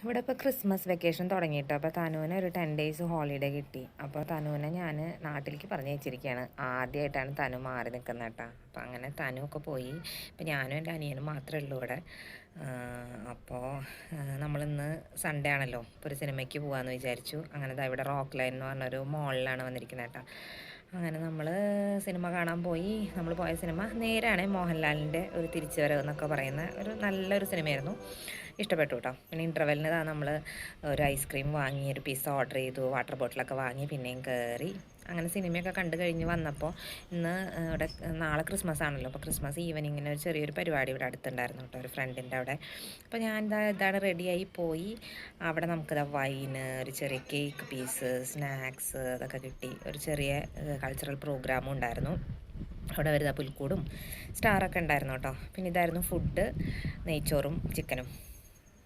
ഇവിടെ ഇപ്പോൾ Christmas vacation തുടങ്ങിയിട്ട് അപ്പോൾ തനുവിന് ഒരു 10 ഡേയ്സ് ഹോളിഡേ കിട്ടി. അപ്പോൾ തനുവിനെ ഞാൻ നാട്ടിലേക്ക് പറഞ്ഞയച്ചിരിക്കുകയാണ്. ആദ്യമായിട്ടാണ് തനു മാറി നിൽക്കുന്നത് കേട്ടോ. അപ്പോൾ അങ്ങനെ തനു ഒക്കെ പോയി. ഇപ്പോൾ ഞാനും എൻ്റെ അനിയനും മാത്രമേ ഉള്ളൂ ഇവിടെ. അപ്പോൾ നമ്മളിന്ന് സൺഡേ ആണല്ലോ, ഇപ്പോൾ ഒരു സിനിമയ്ക്ക് പോകാമെന്ന് വിചാരിച്ചു. അങ്ങനെ ദാ ഇവിടെ റോക്ക് ലൈൻ എന്ന് പറഞ്ഞൊരു മോളിലാണ് വന്നിരിക്കുന്നത് കേട്ടോ. അങ്ങനെ നമ്മൾ സിനിമ കാണാൻ പോയി. നമ്മൾ പോയ സിനിമ നേരാണ്, മോഹൻലാലിൻ്റെ ഒരു തിരിച്ചുവരവ് എന്നൊക്കെ പറയുന്ന ഒരു നല്ലൊരു സിനിമയായിരുന്നു. ഇഷ്ടപ്പെട്ടു കേട്ടോ. പിന്നെ ഇൻ്റർവെല്ലിന് നമ്മൾ ഒരു ഐസ്ക്രീം വാങ്ങി, ഒരു പിസ്സ ഓർഡർ ചെയ്തു, വാട്ടർ ബോട്ടിലൊക്കെ വാങ്ങി, പിന്നെയും കയറി. അങ്ങനെ സിനിമയൊക്കെ കണ്ടു കഴിഞ്ഞ് വന്നപ്പോൾ ഇന്ന് ഇവിടെ നാളെ ക്രിസ്മസ് ആണല്ലോ. അപ്പോൾ ക്രിസ്മസ് ഈവനിങ്ങിന് ഒരു ചെറിയൊരു പരിപാടി ഇവിടെ അടുത്തുണ്ടായിരുന്നു കേട്ടോ, ഒരു ഫ്രണ്ടിൻ്റെ അവിടെ. അപ്പോൾ ഞാൻ ഇതാണ് റെഡിയായി പോയി. അവിടെ നമുക്കിതാ വൈന്, ഒരു ചെറിയ കേക്ക് പീസ്, സ്നാക്സ് അതൊക്കെ കിട്ടി. ഒരു ചെറിയ കൾച്ചറൽ പ്രോഗ്രാമും ഉണ്ടായിരുന്നു അവിടെ. വരുന്ന പുൽക്കൂടും സ്റ്റാറൊക്കെ ഉണ്ടായിരുന്നു കേട്ടോ. പിന്നെ ഇതായിരുന്നു ഫുഡ്, നെയ്ച്ചോറും ചിക്കനും.